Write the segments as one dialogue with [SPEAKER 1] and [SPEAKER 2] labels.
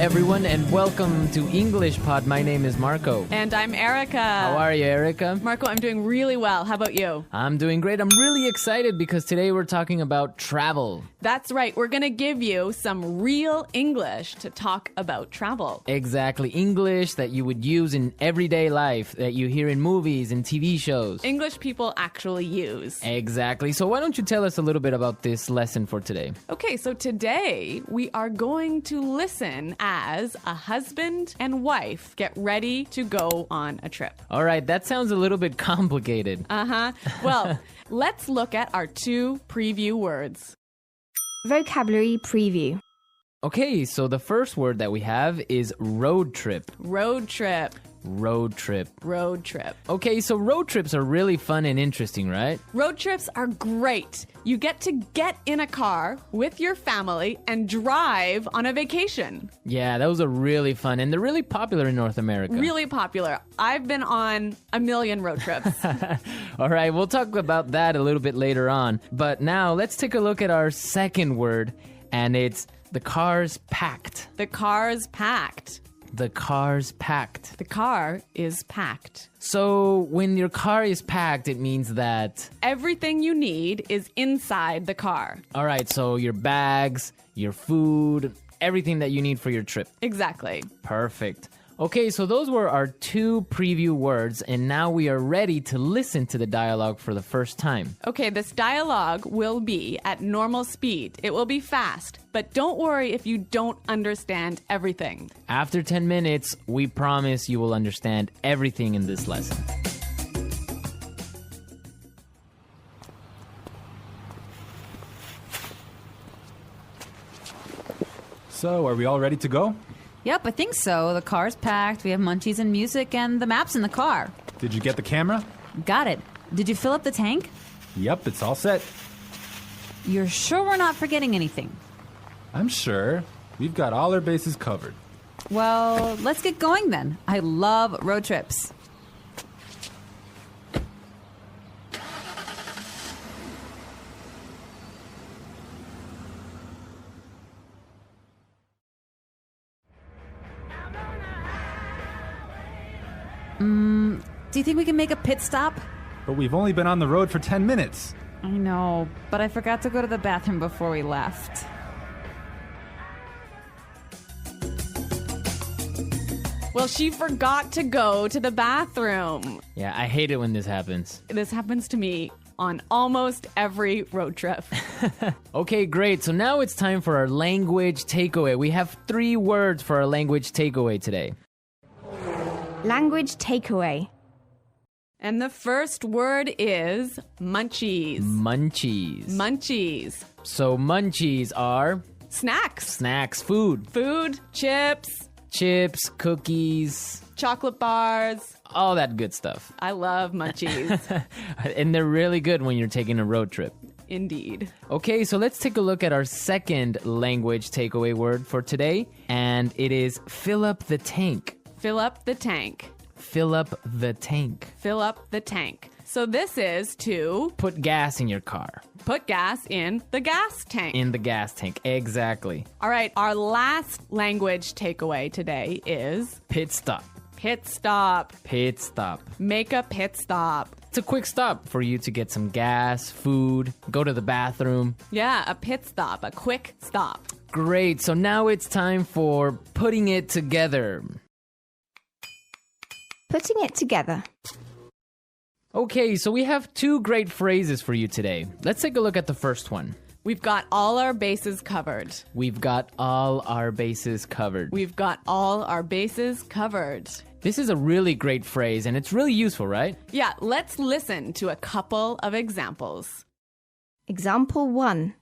[SPEAKER 1] everyone, and welcome to English Pod. My name is Marco.
[SPEAKER 2] And I'm Erica.
[SPEAKER 1] How are you, Erica?
[SPEAKER 2] Marco, I'm doing really well. How about you?
[SPEAKER 1] I'm doing great. I'm really excited because today we're talking about travel.
[SPEAKER 2] That's right. We're going to give you some real English to talk about travel.
[SPEAKER 1] Exactly. English that you would use in everyday life, that you hear in movies and TV shows.
[SPEAKER 2] English people actually use.
[SPEAKER 1] Exactly. So why don't you tell us a little bit about this lesson for today?
[SPEAKER 2] Okay, so today we are going to listen as a husband and wife get ready to go on a trip.
[SPEAKER 1] All right, that sounds a little bit complicated.
[SPEAKER 2] Well, let's look at our two preview words.
[SPEAKER 3] Vocabulary preview.
[SPEAKER 1] Okay, so the first word that we have is road trip.
[SPEAKER 2] Road trip.
[SPEAKER 1] Road trip.
[SPEAKER 2] Road trip.
[SPEAKER 1] Okay, so road trips are really fun and interesting, right?
[SPEAKER 2] Road trips are great. You get to get in a car with your family and drive on a vacation.
[SPEAKER 1] Yeah, those are really fun, and they're really popular in North America.
[SPEAKER 2] Really popular. I've been on a million road trips.
[SPEAKER 1] All right, we'll talk about that a little bit later on. But now, let's take a look at our second word, and it's the car's packed.
[SPEAKER 2] The car's packed.
[SPEAKER 1] The car's packed.
[SPEAKER 2] The car is packed.
[SPEAKER 1] So when your car is packed, it means that
[SPEAKER 2] everything you need is inside the car.
[SPEAKER 1] All right, so your bags, your food, everything that you need for your trip.
[SPEAKER 2] Exactly.
[SPEAKER 1] Perfect. Okay, so those were our two preview words, and now we are ready to listen to the dialogue for the first time.
[SPEAKER 2] Okay, this dialogue will be at normal speed. It will be fast, but don't worry if you don't understand everything.
[SPEAKER 1] After 10 minutes, we promise you will understand everything in this lesson.
[SPEAKER 4] So, are we all ready to go?
[SPEAKER 5] Yep, I think so. The car's packed, we have munchies and music, and the map's in the car.
[SPEAKER 4] Did you get the camera?
[SPEAKER 5] Got it. Did you fill up the tank?
[SPEAKER 4] Yep, it's all set.
[SPEAKER 5] You're sure we're not forgetting anything?
[SPEAKER 4] I'm sure. We've got all our bases covered.
[SPEAKER 5] Well, let's get going then. I love road trips. Do you think we can make a pit stop?
[SPEAKER 4] But we've only been on the road for 10 minutes.
[SPEAKER 5] I know, but I forgot to go to the bathroom before we left.
[SPEAKER 2] Well, she forgot to go to the bathroom.
[SPEAKER 1] Yeah, I hate it when this happens.
[SPEAKER 2] This happens to me on almost every road trip.
[SPEAKER 1] Okay, great. So now it's time for our language takeaway. We have 3 words for our language takeaway today.
[SPEAKER 3] Language takeaway.
[SPEAKER 2] And the first word is munchies.
[SPEAKER 1] Munchies.
[SPEAKER 2] Munchies.
[SPEAKER 1] So munchies are
[SPEAKER 2] Snacks.
[SPEAKER 1] snacks, food.
[SPEAKER 2] Food, chips,
[SPEAKER 1] Chips, cookies,
[SPEAKER 2] chocolate bars.
[SPEAKER 1] all that good stuff.
[SPEAKER 2] I love munchies.
[SPEAKER 1] And they're really good when you're taking a road trip.
[SPEAKER 2] Indeed.
[SPEAKER 1] Okay, so let's take a look at our second language takeaway word for today, and it is fill up the tank.
[SPEAKER 2] Fill up the tank.
[SPEAKER 1] Fill up the tank.
[SPEAKER 2] Fill up the tank. So this is to
[SPEAKER 1] Put gas in your car.
[SPEAKER 2] put gas in the gas tank.
[SPEAKER 1] In the gas tank. Exactly.
[SPEAKER 2] All right, our last language takeaway today is
[SPEAKER 1] Pit stop.
[SPEAKER 2] pit stop.
[SPEAKER 1] Pit stop.
[SPEAKER 2] Make a pit stop.
[SPEAKER 1] It's a quick stop for you to get some gas, food, go to the bathroom.
[SPEAKER 2] Yeah, a pit stop, a quick stop.
[SPEAKER 1] Great, so now it's time for putting it together.
[SPEAKER 3] Putting it together.
[SPEAKER 1] Okay, so we have 2 great phrases for you today. Let's take a look at the first one.
[SPEAKER 2] We've got all our bases covered.
[SPEAKER 1] We've got all our bases covered.
[SPEAKER 2] We've got all our bases covered.
[SPEAKER 1] This is a really great phrase, and it's really useful, right?
[SPEAKER 2] Yeah, let's listen to a couple of examples.
[SPEAKER 3] Example 1.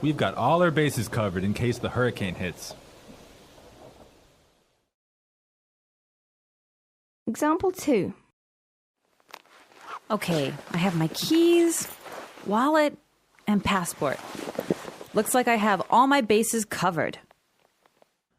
[SPEAKER 4] We've got all our bases covered in case the hurricane hits.
[SPEAKER 3] Example 2.
[SPEAKER 5] Okay, I have my keys, wallet, and passport. Looks like I have all my bases covered.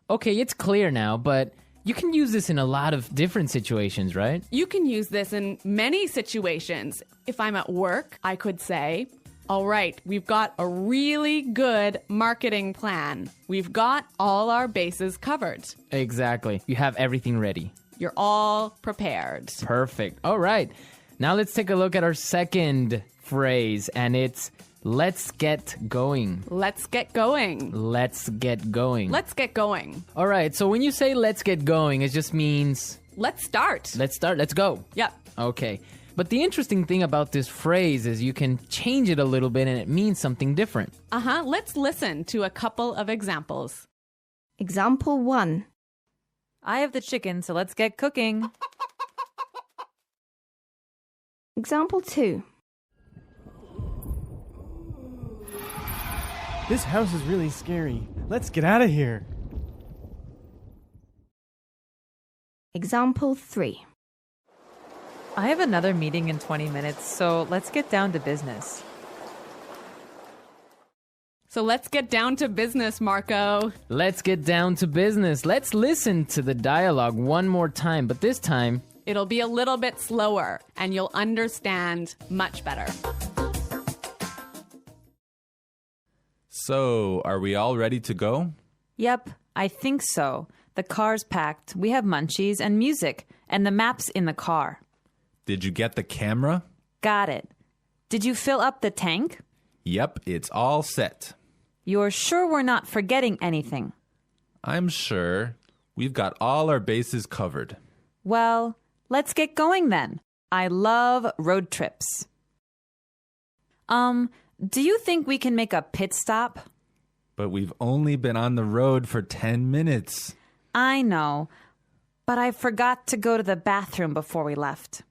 [SPEAKER 1] Okay, it's clear now, but you can use this in a lot of different situations, right?
[SPEAKER 2] You can use this in many situations. If I'm at work, I could say, All right, we've got a really good marketing plan. We've got all our bases covered.
[SPEAKER 1] Exactly. You have everything ready.
[SPEAKER 2] You're all prepared.
[SPEAKER 1] Perfect. All right. Now let's take a look at our second phrase, and it's let's get going.
[SPEAKER 2] Let's get going.
[SPEAKER 1] Let's get going.
[SPEAKER 2] Let's get going.
[SPEAKER 1] All right. So when you say let's get going, it just means
[SPEAKER 2] Let's start.
[SPEAKER 1] let's start. Let's go.
[SPEAKER 2] Yep.
[SPEAKER 1] Okay. But the interesting thing about this phrase is you can change it a little bit and it means something different.
[SPEAKER 2] Let's listen to a couple of examples.
[SPEAKER 3] Example 1.
[SPEAKER 5] I have the chicken, so let's get cooking.
[SPEAKER 3] Example 2.
[SPEAKER 6] This house is really scary. Let's get out of here.
[SPEAKER 3] Example 3.
[SPEAKER 5] I have another meeting in 20 minutes, so let's get down to business.
[SPEAKER 2] So let's get down to business, Marco.
[SPEAKER 1] Let's get down to business. Let's listen to the dialogue one more time, but this time
[SPEAKER 2] It'll be a little bit slower and you'll understand much better.
[SPEAKER 4] So, are we all ready to go?
[SPEAKER 5] Yep, I think so. The car's packed. We have munchies and music, and the map's in the car.
[SPEAKER 4] Did you get the camera?
[SPEAKER 5] Got it. Did you fill up the tank?
[SPEAKER 4] Yep, it's all set.
[SPEAKER 5] You're sure we're not forgetting anything?
[SPEAKER 4] I'm sure. We've got all our bases covered.
[SPEAKER 5] Well, let's get going then. I love road trips. Do you think we can make a pit stop?
[SPEAKER 4] But we've only been on the road for 10 minutes.
[SPEAKER 5] I know, but I forgot to go to the bathroom before we left.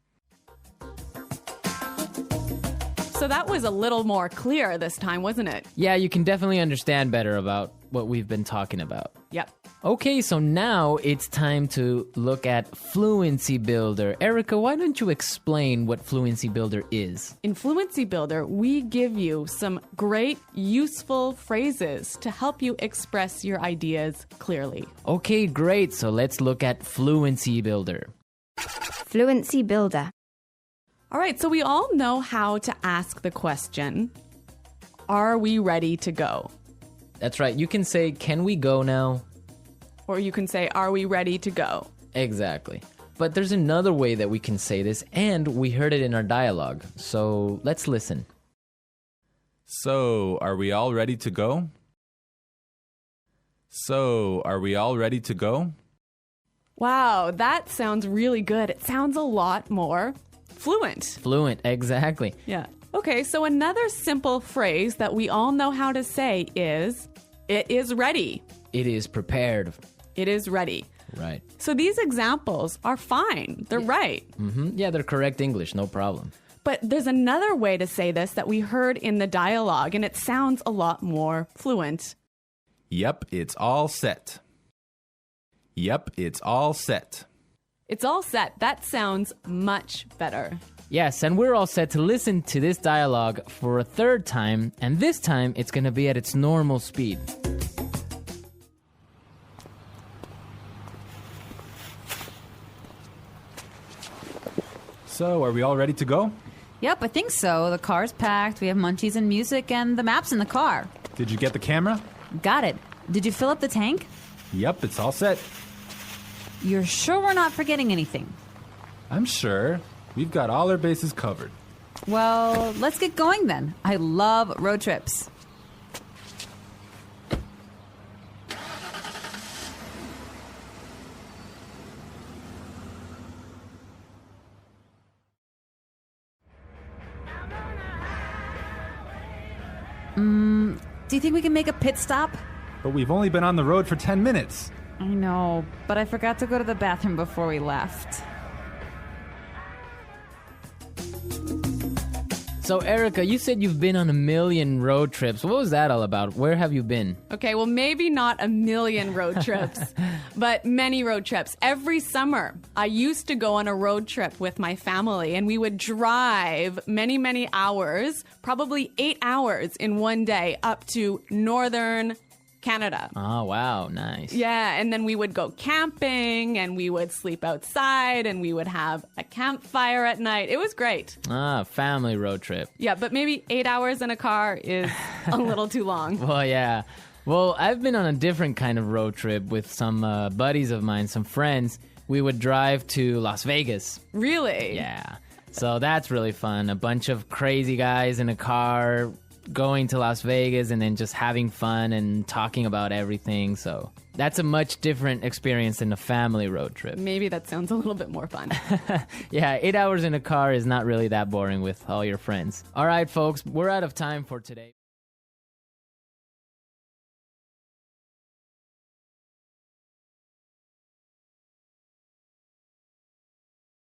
[SPEAKER 2] So that was a little more clear this time, wasn't it?
[SPEAKER 1] yeah, you can definitely understand better about what we've been talking about.
[SPEAKER 2] Yep.
[SPEAKER 1] Okay, so now it's time to look at Fluency Builder. Erica, why don't you explain what Fluency Builder is?
[SPEAKER 2] In Fluency Builder, we give you some great, useful phrases to help you express your ideas clearly.
[SPEAKER 1] Okay, great. So let's look at Fluency Builder.
[SPEAKER 3] Fluency Builder.
[SPEAKER 2] All right, so we all know how to ask the question, are we ready to go?
[SPEAKER 1] That's right. You can say, can we go now?
[SPEAKER 2] Or you can say, are we ready to go?
[SPEAKER 1] Exactly. But there's another way that we can say this, and we heard it in our dialogue. So let's listen.
[SPEAKER 4] So, are we all ready to go? So, are we all ready to go?
[SPEAKER 2] Wow, that sounds really good. It sounds a lot more fluent.
[SPEAKER 1] Fluent, exactly.
[SPEAKER 2] Yeah. Okay, so another simple phrase that we all know how to say is, it is ready.
[SPEAKER 1] It is prepared.
[SPEAKER 2] It is ready.
[SPEAKER 1] Right.
[SPEAKER 2] So these examples are fine. They're right.
[SPEAKER 1] Yeah, they're correct English, no problem.
[SPEAKER 2] But there's another way to say this that we heard in the dialogue, and it sounds a lot more fluent.
[SPEAKER 4] Yep, it's all set. Yep, it's all set.
[SPEAKER 2] It's all set. That sounds much better.
[SPEAKER 1] Yes, and we're all set to listen to this dialogue for a third time, and this time it's going to be at its normal speed.
[SPEAKER 4] So, are we all ready to go?
[SPEAKER 5] Yep, I think so. The car's packed. We have munchies and music, and the map's in the car.
[SPEAKER 4] Did you get the camera?
[SPEAKER 5] Got it. Did you fill up the tank?
[SPEAKER 4] Yep, it's all set.
[SPEAKER 5] You're sure we're not forgetting anything?
[SPEAKER 4] I'm sure. We've got all our bases covered.
[SPEAKER 5] Well, let's get going then. I love road trips. Do you think we can make a pit stop?
[SPEAKER 4] But we've only been on the road for 10 minutes.
[SPEAKER 5] I know, but I forgot to go to the bathroom before we left.
[SPEAKER 1] So, Erica, you said you've been on a million road trips. What was that all about? Where have you been?
[SPEAKER 2] Okay, well, maybe not a million road trips, but many road trips. Every summer, I used to go on a road trip with my family, and we would drive many, many hours, probably 8 hours in one day, up to northern Canada.
[SPEAKER 1] Oh, wow. Nice.
[SPEAKER 2] Yeah, and then we would go camping and we would sleep outside and we would have a campfire at night. It was great.
[SPEAKER 1] Family road trip.
[SPEAKER 2] Yeah, but maybe 8 hours in a car is a little too long.
[SPEAKER 1] Well, yeah. Well, I've been on a different kind of road trip with some buddies of mine, some friends. We would drive to Las Vegas.
[SPEAKER 2] Really?
[SPEAKER 1] Yeah. So that's really fun. A bunch of crazy guys in a car going to Las Vegas and then just having fun and talking about everything. So that's a much different experience than a family road trip.
[SPEAKER 2] Maybe that sounds a little bit more fun.
[SPEAKER 1] Yeah, 8 hours in a car is not really that boring with all your friends. All right, folks, we're out of time for today.